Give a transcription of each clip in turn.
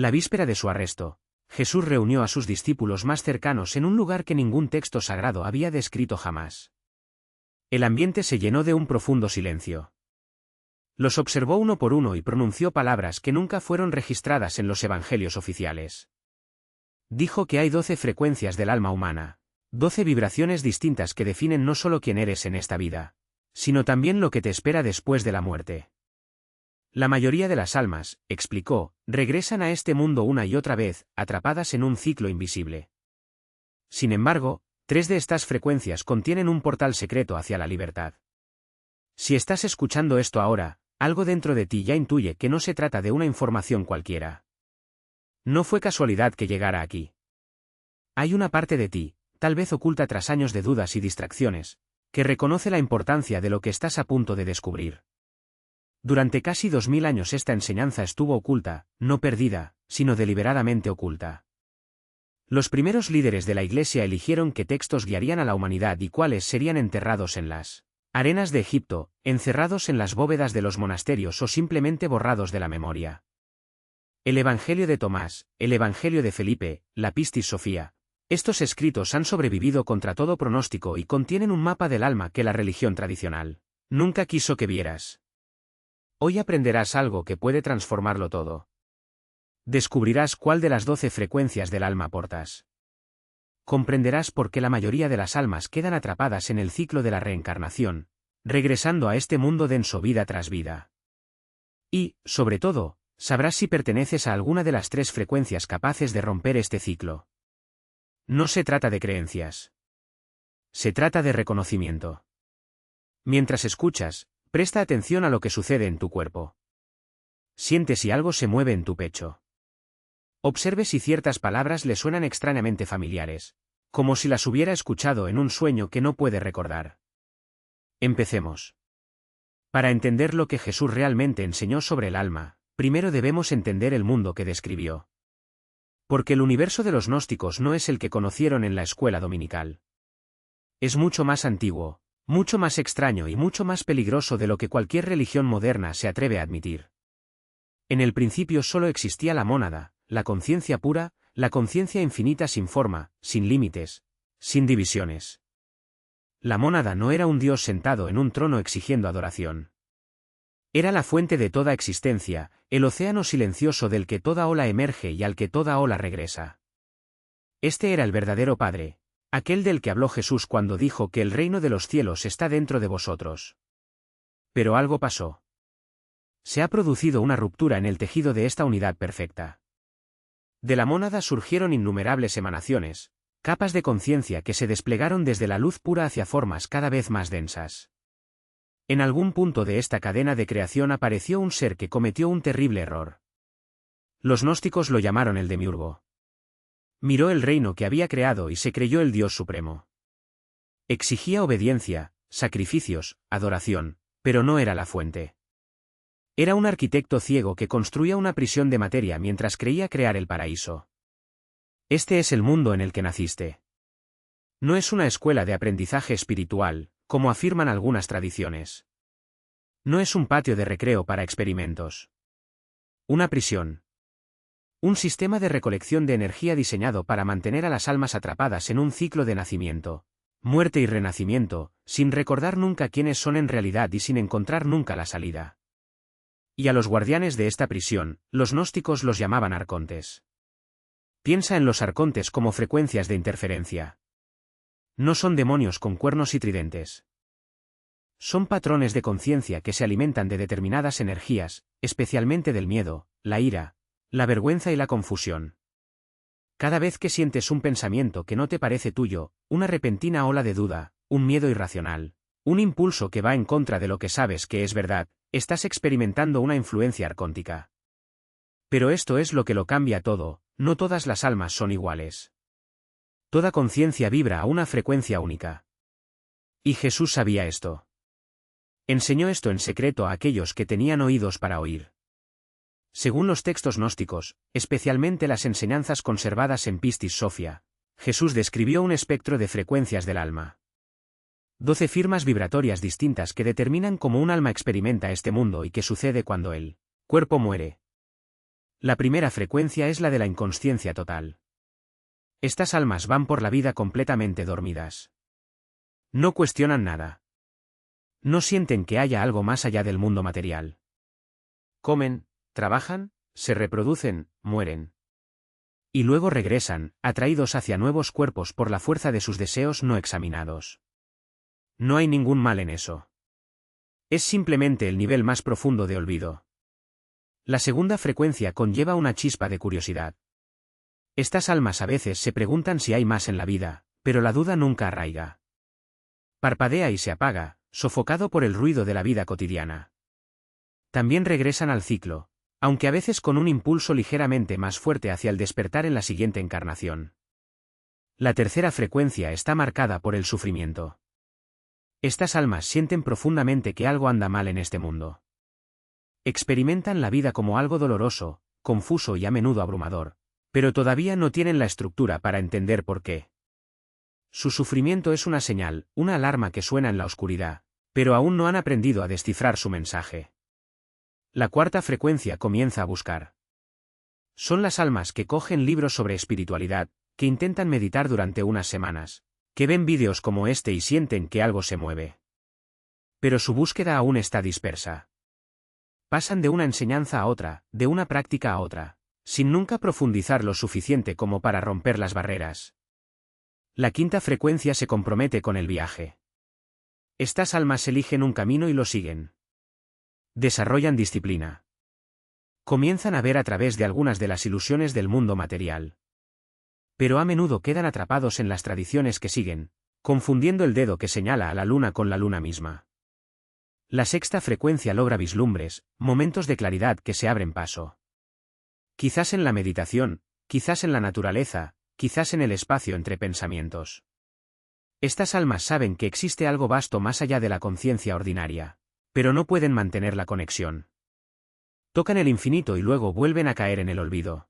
La víspera de su arresto, Jesús reunió a sus discípulos más cercanos en un lugar que ningún texto sagrado había descrito jamás. El ambiente se llenó de un profundo silencio. Los observó uno por uno y pronunció palabras que nunca fueron registradas en los evangelios oficiales. Dijo que hay 12 frecuencias del alma humana, 12 vibraciones distintas que definen no solo quién eres en esta vida, sino también lo que te espera después de la muerte. La mayoría de las almas, explicó, regresan a este mundo una y otra vez, atrapadas en un ciclo invisible. Sin embargo, 3 de estas frecuencias contienen un portal secreto hacia la libertad. Si estás escuchando esto ahora, algo dentro de ti ya intuye que no se trata de una información cualquiera. No fue casualidad que llegara aquí. Hay una parte de ti, tal vez oculta tras años de dudas y distracciones, que reconoce la importancia de lo que estás a punto de descubrir. Durante casi 2000 años esta enseñanza estuvo oculta, no perdida, sino deliberadamente oculta. Los primeros líderes de la Iglesia eligieron qué textos guiarían a la humanidad y cuáles serían enterrados en las arenas de Egipto, encerrados en las bóvedas de los monasterios o simplemente borrados de la memoria. El Evangelio de Tomás, el Evangelio de Felipe, la Pistis Sophia. Estos escritos han sobrevivido contra todo pronóstico y contienen un mapa del alma que la religión tradicional nunca quiso que vieras. Hoy aprenderás algo que puede transformarlo todo. Descubrirás cuál de las 12 frecuencias del alma portas. Comprenderás por qué la mayoría de las almas quedan atrapadas en el ciclo de la reencarnación, regresando a este mundo denso vida tras vida. Y, sobre todo, sabrás si perteneces a alguna de las 3 frecuencias capaces de romper este ciclo. No se trata de creencias. Se trata de reconocimiento. Mientras escuchas, presta atención a lo que sucede en tu cuerpo. Siente si algo se mueve en tu pecho. Observe si ciertas palabras le suenan extrañamente familiares, como si las hubiera escuchado en un sueño que no puede recordar. Empecemos. Para entender lo que Jesús realmente enseñó sobre el alma, primero debemos entender el mundo que describió. Porque el universo de los gnósticos no es el que conocieron en la escuela dominical. Es mucho más antiguo, mucho más extraño y mucho más peligroso de lo que cualquier religión moderna se atreve a admitir. En el principio solo existía la mónada, la conciencia pura, la conciencia infinita sin forma, sin límites, sin divisiones. La mónada no era un dios sentado en un trono exigiendo adoración. Era la fuente de toda existencia, el océano silencioso del que toda ola emerge y al que toda ola regresa. Este era el verdadero Padre, aquel del que habló Jesús cuando dijo que el reino de los cielos está dentro de vosotros. Pero algo pasó. Se ha producido una ruptura en el tejido de esta unidad perfecta. De la mónada surgieron innumerables emanaciones, capas de conciencia que se desplegaron desde la luz pura hacia formas cada vez más densas. En algún punto de esta cadena de creación apareció un ser que cometió un terrible error. Los gnósticos lo llamaron el Demiurgo. Miró el reino que había creado y se creyó el Dios supremo. Exigía obediencia, sacrificios, adoración, pero no era la fuente. Era un arquitecto ciego que construía una prisión de materia mientras creía crear el paraíso. Este es el mundo en el que naciste. No es una escuela de aprendizaje espiritual, como afirman algunas tradiciones. No es un patio de recreo para experimentos. Una prisión. Un sistema de recolección de energía diseñado para mantener a las almas atrapadas en un ciclo de nacimiento, muerte y renacimiento, sin recordar nunca quiénes son en realidad y sin encontrar nunca la salida. Y a los guardianes de esta prisión, los gnósticos los llamaban arcontes. Piensa en los arcontes como frecuencias de interferencia. No son demonios con cuernos y tridentes. Son patrones de conciencia que se alimentan de determinadas energías, especialmente del miedo, la ira, la vergüenza y la confusión. Cada vez que sientes un pensamiento que no te parece tuyo, una repentina ola de duda, un miedo irracional, un impulso que va en contra de lo que sabes que es verdad, estás experimentando una influencia arcóntica. Pero esto es lo que lo cambia todo, no todas las almas son iguales. Toda conciencia vibra a una frecuencia única. Y Jesús sabía esto. Enseñó esto en secreto a aquellos que tenían oídos para oír. Según los textos gnósticos, especialmente las enseñanzas conservadas en Pistis Sophia, Jesús describió un espectro de frecuencias del alma. 12 firmas vibratorias distintas que determinan cómo un alma experimenta este mundo y qué sucede cuando el cuerpo muere. La primera frecuencia es la de la inconsciencia total. Estas almas van por la vida completamente dormidas. No cuestionan nada. No sienten que haya algo más allá del mundo material. Comen, trabajan, se reproducen, mueren. Y luego regresan, atraídos hacia nuevos cuerpos por la fuerza de sus deseos no examinados. No hay ningún mal en eso. Es simplemente el nivel más profundo de olvido. La segunda frecuencia conlleva una chispa de curiosidad. Estas almas a veces se preguntan si hay más en la vida, pero la duda nunca arraiga. Parpadea y se apaga, sofocado por el ruido de la vida cotidiana. También regresan al ciclo, aunque a veces con un impulso ligeramente más fuerte hacia el despertar en la siguiente encarnación. La tercera frecuencia está marcada por el sufrimiento. Estas almas sienten profundamente que algo anda mal en este mundo. Experimentan la vida como algo doloroso, confuso y a menudo abrumador, pero todavía no tienen la estructura para entender por qué. Su sufrimiento es una señal, una alarma que suena en la oscuridad, pero aún no han aprendido a descifrar su mensaje. La cuarta frecuencia comienza a buscar. Son las almas que cogen libros sobre espiritualidad, que intentan meditar durante unas semanas, que ven vídeos como este y sienten que algo se mueve. Pero su búsqueda aún está dispersa. Pasan de una enseñanza a otra, de una práctica a otra, sin nunca profundizar lo suficiente como para romper las barreras. La quinta frecuencia se compromete con el viaje. Estas almas eligen un camino y lo siguen. Desarrollan disciplina. Comienzan a ver a través de algunas de las ilusiones del mundo material. Pero a menudo quedan atrapados en las tradiciones que siguen, confundiendo el dedo que señala a la luna con la luna misma. La sexta frecuencia logra vislumbres, momentos de claridad que se abren paso. Quizás en la meditación, quizás en la naturaleza, quizás en el espacio entre pensamientos. Estas almas saben que existe algo vasto más allá de la conciencia ordinaria, pero no pueden mantener la conexión. Tocan el infinito y luego vuelven a caer en el olvido.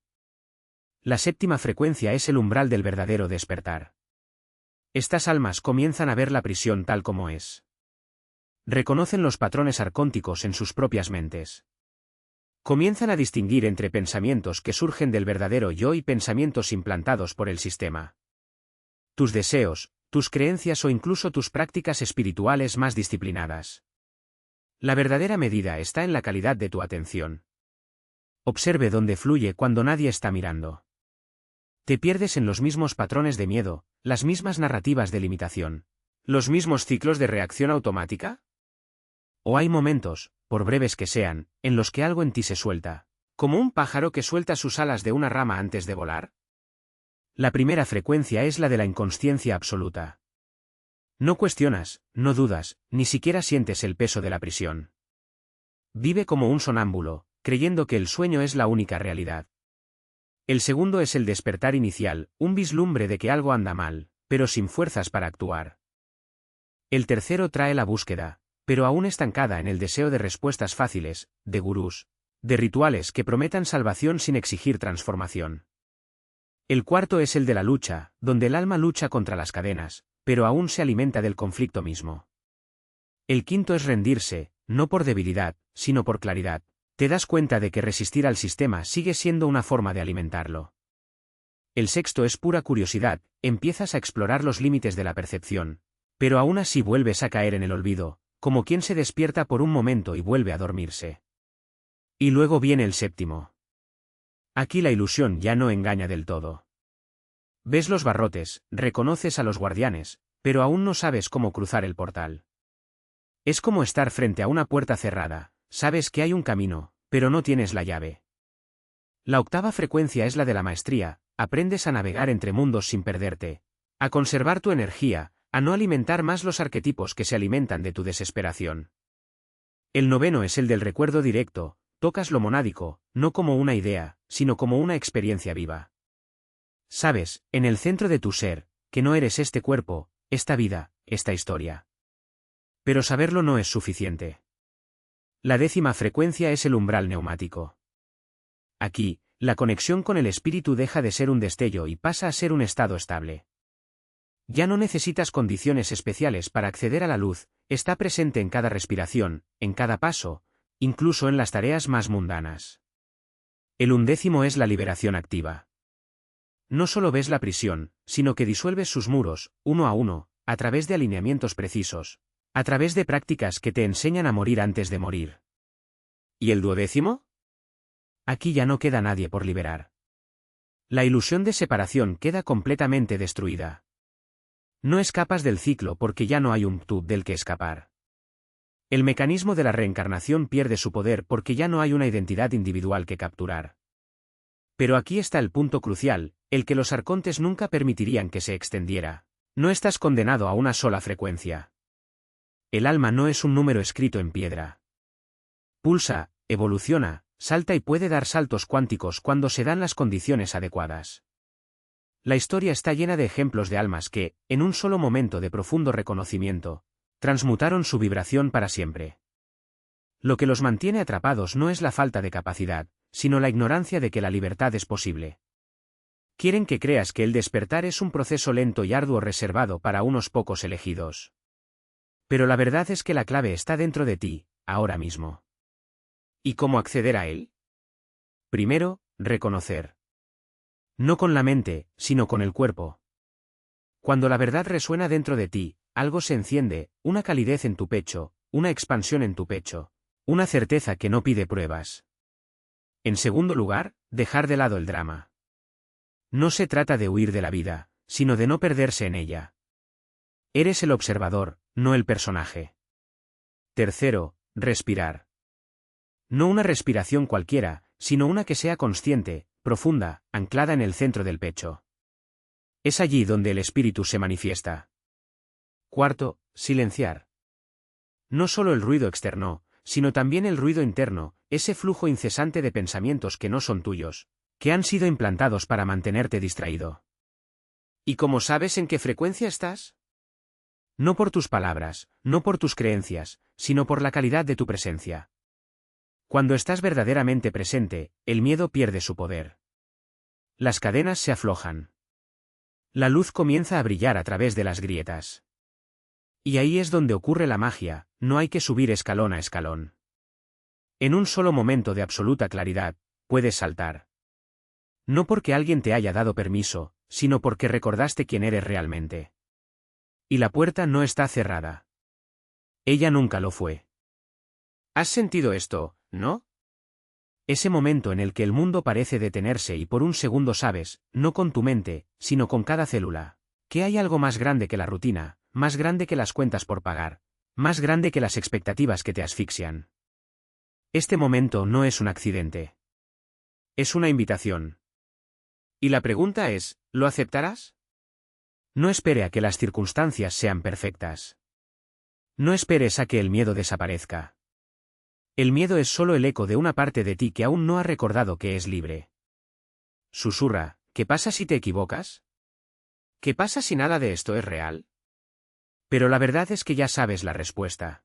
La séptima frecuencia es el umbral del verdadero despertar. Estas almas comienzan a ver la prisión tal como es. Reconocen los patrones arcónticos en sus propias mentes. Comienzan a distinguir entre pensamientos que surgen del verdadero yo y pensamientos implantados por el sistema. Tus deseos, tus creencias o incluso tus prácticas espirituales más disciplinadas. La verdadera medida está en la calidad de tu atención. Observe dónde fluye cuando nadie está mirando. Te pierdes en los mismos patrones de miedo, las mismas narrativas de limitación, los mismos ciclos de reacción automática. ¿O hay momentos, por breves que sean, en los que algo en ti se suelta, como un pájaro que suelta sus alas de una rama antes de volar? La primera frecuencia es la de la inconsciencia absoluta. No cuestionas, no dudas, ni siquiera sientes el peso de la prisión. Vive como un sonámbulo, creyendo que el sueño es la única realidad. El segundo es el despertar inicial, un vislumbre de que algo anda mal, pero sin fuerzas para actuar. El tercero trae la búsqueda, pero aún estancada en el deseo de respuestas fáciles, de gurús, de rituales que prometan salvación sin exigir transformación. El cuarto es el de la lucha, donde el alma lucha contra las cadenas, pero aún se alimenta del conflicto mismo. El quinto es rendirse, no por debilidad, sino por claridad. Te das cuenta de que resistir al sistema sigue siendo una forma de alimentarlo. El sexto es pura curiosidad, empiezas a explorar los límites de la percepción, pero aún así vuelves a caer en el olvido, como quien se despierta por un momento y vuelve a dormirse. Y luego viene el séptimo. Aquí la ilusión ya no engaña del todo. Ves los barrotes, reconoces a los guardianes, pero aún no sabes cómo cruzar el portal. Es como estar frente a una puerta cerrada, sabes que hay un camino, pero no tienes la llave. La octava frecuencia es la de la maestría, aprendes a navegar entre mundos sin perderte, a conservar tu energía, a no alimentar más los arquetipos que se alimentan de tu desesperación. El noveno es el del recuerdo directo, tocas lo monádico, no como una idea, sino como una experiencia viva. Sabes, en el centro de tu ser, que no eres este cuerpo, esta vida, esta historia. Pero saberlo no es suficiente. La décima frecuencia es el umbral neumático. Aquí, la conexión con el espíritu deja de ser un destello y pasa a ser un estado estable. Ya no necesitas condiciones especiales para acceder a la luz, está presente en cada respiración, en cada paso, incluso en las tareas más mundanas. El 11º es la liberación activa. No solo ves la prisión, sino que disuelves sus muros, uno a uno, a través de alineamientos precisos, a través de prácticas que te enseñan a morir antes de morir. ¿Y el 12º? Aquí ya no queda nadie por liberar. La ilusión de separación queda completamente destruida. No escapas del ciclo porque ya no hay un tú del que escapar. El mecanismo de la reencarnación pierde su poder porque ya no hay una identidad individual que capturar. Pero aquí está el punto crucial, el que los arcontes nunca permitirían que se extendiera. No estás condenado a una sola frecuencia. El alma no es un número escrito en piedra. Pulsa, evoluciona, salta y puede dar saltos cuánticos cuando se dan las condiciones adecuadas. La historia está llena de ejemplos de almas que, en un solo momento de profundo reconocimiento, transmutaron su vibración para siempre. Lo que los mantiene atrapados no es la falta de capacidad, sino la ignorancia de que la libertad es posible. Quieren que creas que el despertar es un proceso lento y arduo reservado para unos pocos elegidos. Pero la verdad es que la clave está dentro de ti, ahora mismo. ¿Y cómo acceder a él? Primero, reconocer. No con la mente, sino con el cuerpo. Cuando la verdad resuena dentro de ti, algo se enciende, una calidez en tu pecho, una expansión en tu pecho, una certeza que no pide pruebas. En segundo lugar, dejar de lado el drama. No se trata de huir de la vida, sino de no perderse en ella. Eres el observador, no el personaje. Tercero, respirar. No una respiración cualquiera, sino una que sea consciente, profunda, anclada en el centro del pecho. Es allí donde el espíritu se manifiesta. Cuarto, silenciar. No solo el ruido externo, sino también el ruido interno, ese flujo incesante de pensamientos que no son tuyos, que han sido implantados para mantenerte distraído. ¿Y cómo sabes en qué frecuencia estás? No por tus palabras, no por tus creencias, sino por la calidad de tu presencia. Cuando estás verdaderamente presente, el miedo pierde su poder. Las cadenas se aflojan. La luz comienza a brillar a través de las grietas. Y ahí es donde ocurre la magia, no hay que subir escalón a escalón. En un solo momento de absoluta claridad, puedes saltar. No porque alguien te haya dado permiso, sino porque recordaste quién eres realmente. Y la puerta no está cerrada. Ella nunca lo fue. ¿Has sentido esto, no? Ese momento en el que el mundo parece detenerse y por un segundo sabes, no con tu mente, sino con cada célula, que hay algo más grande que la rutina, más grande que las cuentas por pagar, más grande que las expectativas que te asfixian. Este momento no es un accidente. Es una invitación. Y la pregunta es, ¿lo aceptarás? No espere a que las circunstancias sean perfectas. No esperes a que el miedo desaparezca. El miedo es solo el eco de una parte de ti que aún no ha recordado que es libre. Susurra, ¿qué pasa si te equivocas? ¿Qué pasa si nada de esto es real? Pero la verdad es que ya sabes la respuesta.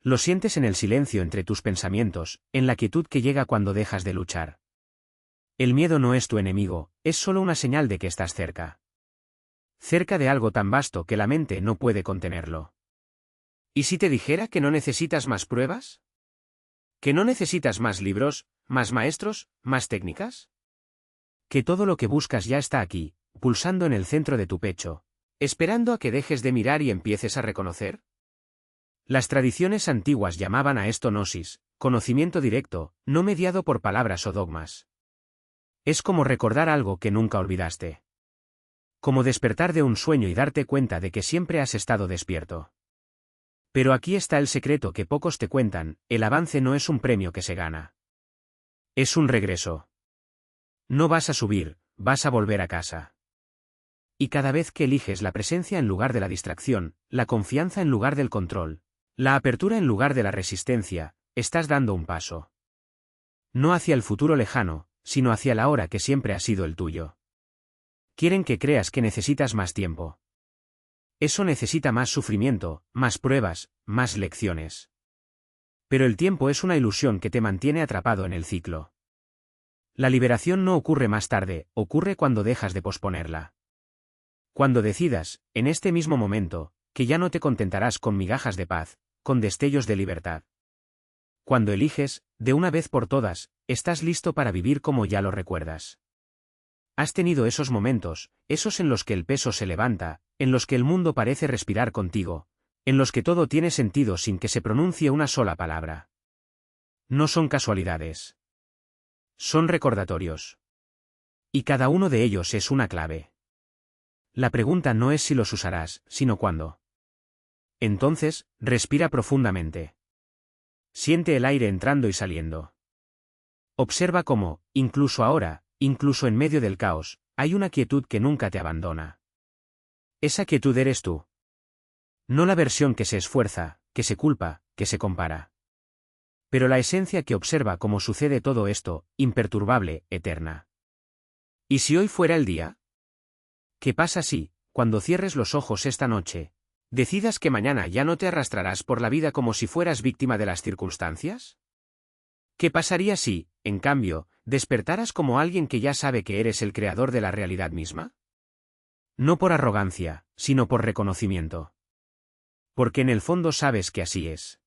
Lo sientes en el silencio entre tus pensamientos, en la quietud que llega cuando dejas de luchar. El miedo no es tu enemigo, es solo una señal de que estás cerca. Cerca de algo tan vasto que la mente no puede contenerlo. ¿Y si te dijera que no necesitas más pruebas? ¿Que no necesitas más libros, más maestros, más técnicas? Que todo lo que buscas ya está aquí, pulsando en el centro de tu pecho, esperando a que dejes de mirar y empieces a reconocer. Las tradiciones antiguas llamaban a esto gnosis, conocimiento directo, no mediado por palabras o dogmas. Es como recordar algo que nunca olvidaste. Como despertar de un sueño y darte cuenta de que siempre has estado despierto. Pero aquí está el secreto que pocos te cuentan, el avance no es un premio que se gana. Es un regreso. No vas a subir, vas a volver a casa. Y cada vez que eliges la presencia en lugar de la distracción, la confianza en lugar del control, la apertura en lugar de la resistencia, estás dando un paso. No hacia el futuro lejano, sino hacia la hora que siempre ha sido el tuyo. Quieren que creas que necesitas más tiempo. Eso necesita más sufrimiento, más pruebas, más lecciones. Pero el tiempo es una ilusión que te mantiene atrapado en el ciclo. La liberación no ocurre más tarde, ocurre cuando dejas de posponerla. Cuando decidas, en este mismo momento, que ya no te contentarás con migajas de paz, con destellos de libertad. Cuando eliges, de una vez por todas, estás listo para vivir como ya lo recuerdas. Has tenido esos momentos, esos en los que el peso se levanta, en los que el mundo parece respirar contigo, en los que todo tiene sentido sin que se pronuncie una sola palabra. No son casualidades. Son recordatorios. Y cada uno de ellos es una clave. La pregunta no es si los usarás, sino cuándo. Entonces, respira profundamente. Siente el aire entrando y saliendo. Observa cómo, incluso ahora, incluso en medio del caos, hay una quietud que nunca te abandona. Esa quietud eres tú. No la versión que se esfuerza, que se culpa, que se compara. Pero la esencia que observa cómo sucede todo esto, imperturbable, eterna. ¿Y si hoy fuera el día? ¿Qué pasa si, cuando cierres los ojos esta noche, decidas que mañana ya no te arrastrarás por la vida como si fueras víctima de las circunstancias? ¿Qué pasaría si, en cambio, despertaras como alguien que ya sabe que eres el creador de la realidad misma? No por arrogancia, sino por reconocimiento. Porque en el fondo sabes que así es.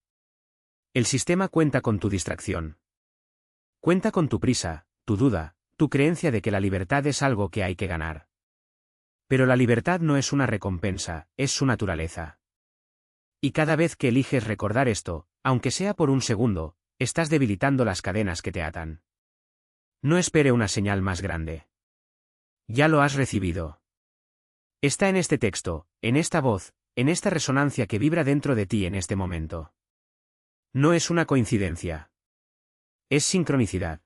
El sistema cuenta con tu distracción. Cuenta con tu prisa, tu duda, tu creencia de que la libertad es algo que hay que ganar. Pero la libertad no es una recompensa, es su naturaleza. Y cada vez que eliges recordar esto, aunque sea por un segundo, estás debilitando las cadenas que te atan. No espere una señal más grande. Ya lo has recibido. Está en este texto, en esta voz, en esta resonancia que vibra dentro de ti en este momento. No es una coincidencia. Es sincronicidad.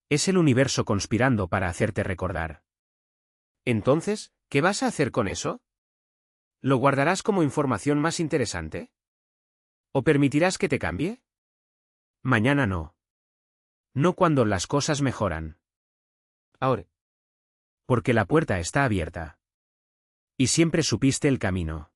Es el universo conspirando para hacerte recordar. Entonces, ¿qué vas a hacer con eso? ¿Lo guardarás como información más interesante? ¿O permitirás que te cambie? Mañana no. No cuando las cosas mejoran. Ahora. Porque la puerta está abierta. Y siempre supiste el camino.